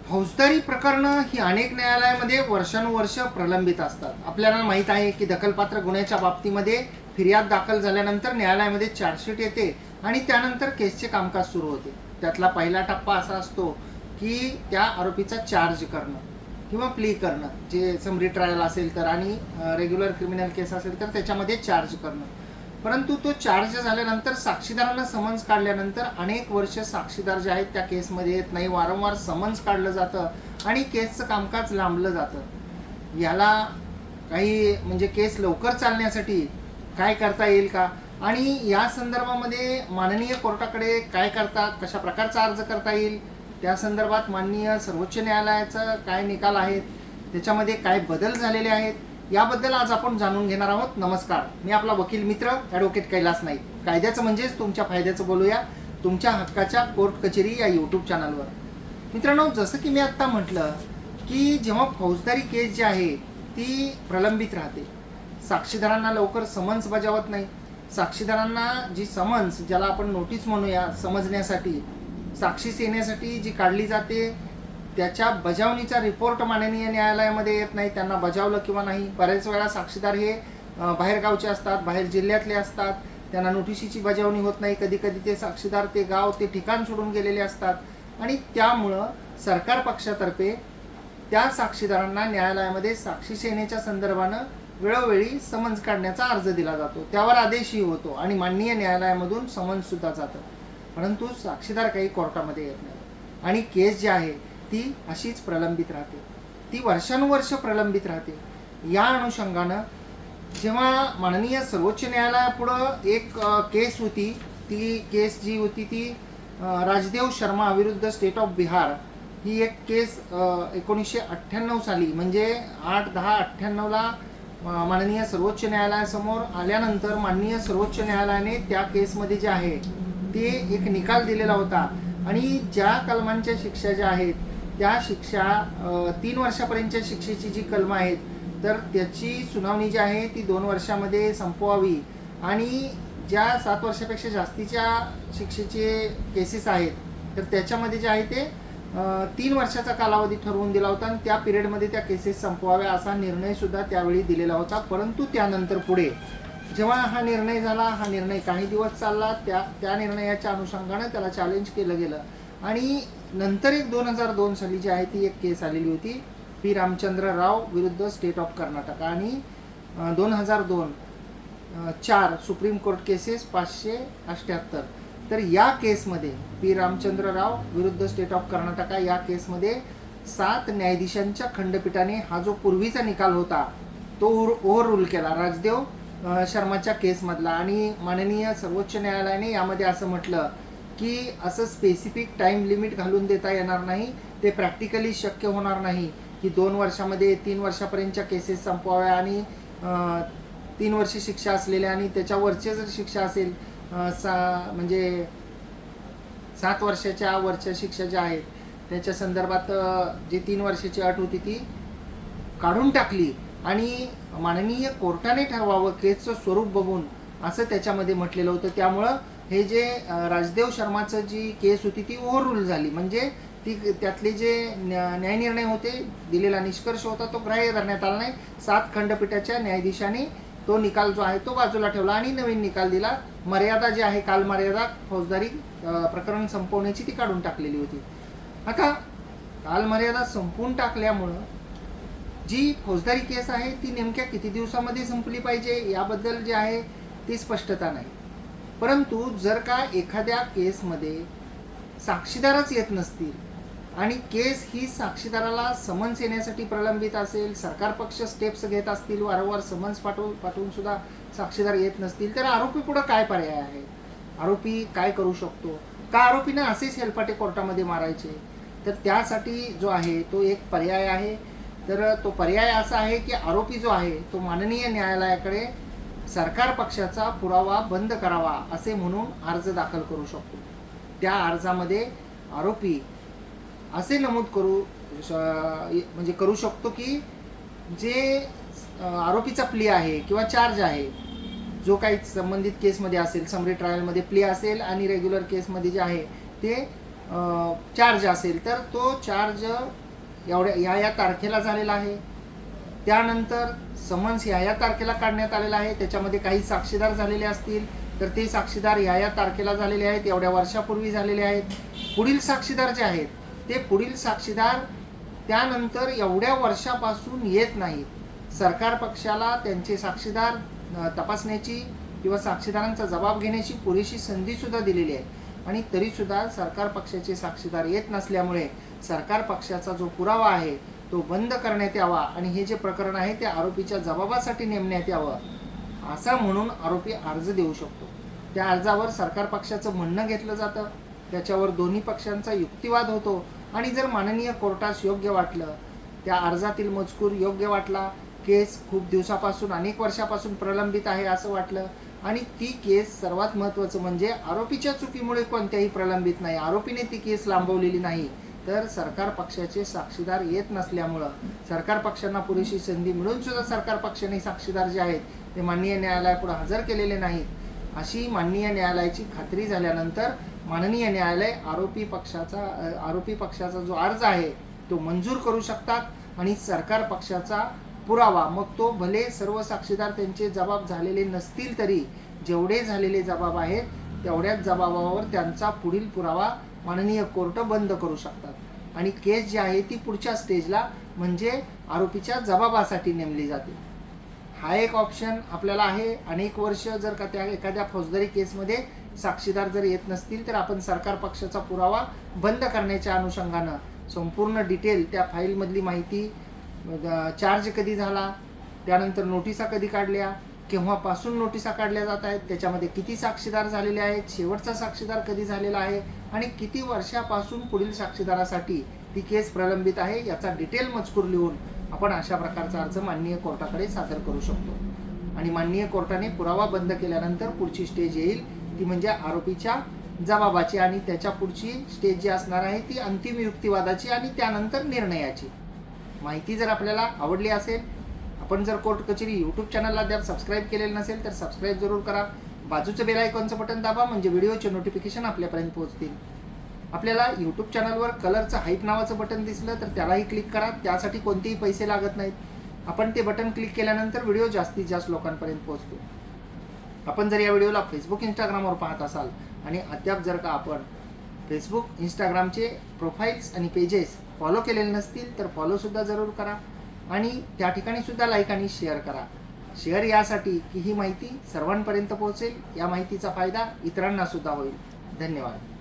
फौजदारी प्रकरणं ही अनेक न्यायालयामध्ये वर्षानुवर्ष प्रलंबित असतात. आपल्याला माहीत आहे की दखलपात्र गुन्ह्याच्या बाबतीमध्ये फिर्याद दाखल झाल्यानंतर न्यायालयामध्ये चार्जशीट येते आणि त्यानंतर केसचे कामकाज सुरू होते. त्यातला पहिला टप्पा असा असतो की त्या आरोपीचा चार्ज करणं किंवा प्ली करणं, जे समरी ट्रायल असेल तर, आणि रेग्युलर क्रिमिनल केस असेल तर त्याच्यामध्ये चार्ज करणं. परंतु तो चार्ज झाल्यानंतर साक्षीदारांना समन्स काढल्यानंतर अनेक वर्ष साक्षीदार जे आहेत त्या केसमध्ये येत नाही. वारंवार समन्स काढलं जातं आणि केसचं कामकाज लांबलं जातं. याला काही म्हणजे केस लवकर चालण्यासाठी काय करता येईल का, आणि या संदर्भामध्ये माननीय कोर्टाकडे काय करता, कशा प्रकारचा अर्ज करता येईल, त्या संदर्भात माननीय सर्वोच्च न्यायालयाचा काय निकाल आहेत, त्याच्यामध्ये काय बदल झालेले आहेत, याबद्दल आज आपण जाणून घेणार आहोत. नमस्कार, मी आपला वकील मित्र ॲडव्होकेट कैलास नाईक. कायद्याचं म्हणजेच तुमच्या फायद्याचं बोलूया, तुमच्या हक्काच्या कोर्ट कचेरी या यूट्यूब चॅनलवर. मित्रांनो, जसं की मी आत्ता म्हटलं की जेव्हा फौजदारी केस जी आहे ती प्रलंबित राहते, साक्षीदारांना लवकर समन्स बजावत नाही. साक्षीदारांना जी समन्स, ज्याला आपण नोटीस म्हणूया, समजण्यासाठी, साक्षीस येण्यासाठी जी काढली जाते, त्याच्या बजावणीचा रिपोर्ट माननीय न्यायालयामध्ये येत नाही. त्यांना बजावलं किंवा नाही. बऱ्याच वेळा साक्षीदार हे बाहेरगावचे असतात, बाहेर जिल्ह्यातले असतात, त्यांना नोटिशीची बजावणी होत नाही. कधी कधी ते साक्षीदार ते गाव, ते ठिकाण सोडून गेलेले असतात आणि त्यामुळं सरकार पक्षातर्फे त्या साक्षीदारांना न्यायालयामध्ये साक्षी सेनेच्या संदर्भानं वेळोवेळी समन्स काढण्याचा अर्ज दिला जातो. त्यावर आदेशही होतो आणि माननीय न्यायालयामधून समन्स सुद्धा जातं. परंतु साक्षीदार काही कोर्टामध्ये येत नाही आणि केस जी आहे ती अशीच प्रलंबित राहते. ती वर्षानुवर्ष प्रलंबित राहते. या अनुषंगानं जेव्हा माननीय सर्वोच्च न्यायालयापुढं एक केस होती, ती केस जी होती ती राजदेव शर्मा विरुद्ध स्टेट ऑफ बिहार, ही एक केस 1998 साली, म्हणजे 8/10/98ला माननीय सर्वोच्च न्यायालयासमोर आल्यानंतर माननीय सर्वोच्च न्यायालयाने त्या केसमध्ये जे आहे ते एक निकाल दिलेला होता आणि ज्या कलमांच्या शिक्षा ज्या आहेत त्या शिक्षा 3 वर्षापर्यंतच्या शिक्षेची जी कलमं आहेत तर त्याची सुनावणी जी आहे ती 2 वर्षामध्ये संपवावी आणि ज्या 7 वर्षापेक्षा जास्तीच्या शिक्षेचे केसेस आहेत तर त्याच्यामध्ये जे आहे ते 3 वर्षाचा कालावधी ठरवून दिला होता आणि त्या पिरियडमध्ये त्या केसेस संपवाव्या असा निर्णयसुद्धा त्यावेळी दिलेला होता. परंतु त्यानंतर पुढे जेव्हा हा निर्णय झाला, हा निर्णय काही दिवस चालला, त्या निर्णयाच्या अनुषंगानं त्याला चॅलेंज केलं गेलं आणि नंतर एक 2002 साली जी आहे ती एक केस आलेली होती, पी रामचंद्र राव विरुद्ध स्टेट ऑफ कर्नाटक, आणि 2002-4 सुप्रीम कोर्ट केसेस 578. तर या केसमध्ये पी रामचंद्र राव विरुद्ध स्टेट ऑफ कर्नाटका या केसमध्ये 7 न्यायाधीशांच्या खंडपीठाने हा जो पूर्वीचा निकाल होता तो ओव्हररूल केला राजदेव शर्माच्या केसमधला. आणि माननीय सर्वोच्च न्यायालयाने यामध्ये असं म्हटलं की असं स्पेसिफिक टाईम लिमिट घालून देता येणार नाही, ते प्रॅक्टिकली शक्य होणार नाही की 2 वर्षामध्ये 3 वर्षापर्यंतच्या केसेस संपवाव्या आणि 3 वर्ष शिक्षा असलेल्या आणि त्याच्यावरचे जर शिक्षा असेल म्हणजे 7 वर्षाच्या वरच्या शिक्षा ज्या आहेत त्याच्या संदर्भात जी 3 वर्षाची अट होती ती काढून टाकली आणि माननीय कोर्टाने ठरवावं केसचं स्वरूप बघून असं त्याच्यामध्ये म्हटलेलं होतं. त्यामुळं हे जे राजदेव शर्माचं जी केस होती ती ओव्हररूल झाली, म्हणजे ती त्यातले जे न्यायनिर्णय होते, दिलेला निष्कर्ष होता तो ग्राह्य धरण्यात आला नाही. 7 खंडपीठाच्या न्यायाधीशांनी तो निकाल जो आहे तो बाजूला ठेवला आणि नवीन निकाल दिला. मर्यादा जी आहे, कालमर्यादा फौजदारी प्रकरण संपवण्याची ती काढून टाकलेली होती. आता कालमर्यादा संपवून टाकल्यामुळं जी फौजदारी केस आहे ती नेमक्या किती दिवसामध्ये संपली पाहिजे याबद्दल जे आहे ती स्पष्टता नाही. परंतु जर का एखाद्या केसमध्ये साक्षीदारच येत नसतील आणि केस ही साक्षीदाराला समन्स येण्यासाठी प्रलंबित असेल, सरकार पक्ष स्टेप्स घेत असतील, वारंवार समन्स पाठवून सुद्धा साक्षीदार येत नसतील, तर आरोपी पुढे काय पर्याय आहे? आरोपी काय करू शकतो? का आरोपीने असेच हेलपाटे कोर्टामध्ये मारायचे? तर त्यासाठी जो आहे तो एक पर्याय आहे. तर तो पर्याय असा आहे की आरोपी जो आहे तो माननीय न्यायालयाकडे सरकार पक्षाचा पुरावा बंद करावा असे म्हणून अर्ज दाखल करू शकतो. त्या अर्जामध्ये आरोपी असे नमूद करू शकतो की जे आरोपीचा प्ली आहे किंवा चार्ज आहे, जो काही संबंधित केसमध्ये असेल, समरी ट्रायलमध्ये प्ली असेल आणि रेग्युलर केसमध्ये जे आहे ते चार्ज असेल तर तो चार्ज या तारखेला झालेला आहे. त्यानंतर समन्स या तारखेला काढण्यात आलेला आहे. त्याच्यामध्ये काही साक्षीदार झालेले असतील तर ते साक्षीदार या तारखेला झालेले आहेत, एवढ्या वर्षापूर्वी झालेले आहेत. पुढील साक्षीदार जे आहेत ते पुढील साक्षीदार त्यानंतर एवढ्या वर्षापासून येत नाहीत. सरकार पक्षाला त्यांचे साक्षीदार तपासण्याची किंवा साक्षीदारांचा जबाब घेण्याची पुरेशी संधीसुद्धा दिलेली आहे आणि तरीसुद्धा सरकार पक्षाचे साक्षीदार येत नसल्यामुळे सरकार पक्षाचा जो पुरावा आहे तो बंद करण्यात यावा आणि हे जे प्रकरण आहे ते आरोपीच्या जबाबासाठी नेमण्यात यावं असं म्हणून आरोपी अर्ज देऊ शकतो. त्या अर्जावर सरकार पक्षाचं म्हणणं घेतलं जातं, त्याच्यावर दोन्ही पक्षांचा युक्तिवाद होतो आणि जर माननीय कोर्टास योग्य वाटलं, त्या अर्जातील मजकूर योग्य वाटला, केस खूप दिवसापासून अनेक वर्षापासून प्रलंबित आहे असं वाटलं आणि ती केस सर्वात महत्त्वाचं म्हणजे आरोपीच्या चुकीमुळे कोणत्याही प्रलंबित नाही, आरोपीने ती केस लांबवलेली नाही, तर सरकार पक्षाचे साक्षीदार येत नसल्यामुळं सरकार पक्षांना पुरेशी संधी मिळून सुद्धा सरकार पक्षाने साक्षीदार जे आहेत ते माननीय न्यायालयापुढे हजर केलेले नाहीत. अशी माननीय न्यायालयाची खात्री झाल्यानंतर माननीय न्यायालय आरोपी पक्षाचा जो अर्ज आहे तो मंजूर करू शकतात आणि सरकार पक्षाचा पुरावा, मग तो भले सर्व साक्षीदार त्यांचे जबाब झालेले नसतील तरी जेवढे झालेले जबाब आहेत तेवढ्याच जबाबावर त्यांचा पुढील पुरावा माननीय कोर्ट बंद करू शकतात आणि केस जी आहे ती पुढच्या स्टेजला म्हणजे आरोपीच्या जबाबासाठी नेमली जाते. हा एक ऑप्शन आपल्याला आहे. अनेक वर्ष जर का त्या एखाद्या फौजदारी केसमध्ये साक्षीदार जर येत नसतील तर आपण सरकार पक्षाचा पुरावा बंद करण्याच्या अनुषंगानं संपूर्ण डिटेल त्या फाईलमधली माहिती, चार्ज कधी झाला, त्यानंतर नोटिसा कधी काढल्या, केव्हापासून नोटिसा काढल्या जात आहेत, त्याच्यामध्ये किती साक्षीदार झालेले आहेत, शेवटचा साक्षीदार कधी झालेला आहे आणि किती वर्षापासून पुढील साक्षीदारासाठी ती केस प्रलंबित आहे याचा डिटेल मजकूर लिहून आपण अशा प्रकारचा अर्ज माननीय कोर्टाकडे सादर करू शकतो आणि माननीय कोर्टाने पुरावा बंद केल्यानंतर पुढची स्टेज येईल ती म्हणजे आरोपीच्या जबाबाची आणि त्याच्या पुढची स्टेज जी असणार आहे ती अंतिम युक्तिवादाची आणि त्यानंतर निर्णयाची. माहिती जर आपल्याला आवडली असेल, आपण जर कोर्ट कचेरी यूट्यूब चॅनलला अद्याप सबस्क्राईब केलेलं नसेल तर सबस्क्राईब जरूर करा. बाजूचं बेल आयकॉनचं बटन दाबा म्हणजे व्हिडिओचे नोटिफिकेशन आपल्यापर्यंत पोहोचतील. आपल्याला यूट्यूब चॅनलवर कलरचं हाईप नावाचं बटन दिसलं तर त्यालाही क्लिक करा. त्यासाठी कोणतेही पैसे लागत नाहीत. आपण ते बटन क्लिक केल्यानंतर व्हिडिओ जास्तीत जास्त लोकांपर्यंत पोहोचतो. आपण जर या व्हिडिओला फेसबुक इंस्टाग्रामवर पाहत असाल आणि अद्याप जर का आपण फेसबुक इंस्टाग्रामचे प्रोफाईल्स आणि पेजेस फॉलो केलेले नसतील तर फॉलोसुद्धा जरूर करा आणि त्या ठिकाणी सुद्धा लाईक आणि शेअर करा. शेअर यासाठी की ही माहिती सर्वांपर्यंत पोहोचेल, या माहितीचा फायदा इतरांना सुद्धा होईल. धन्यवाद.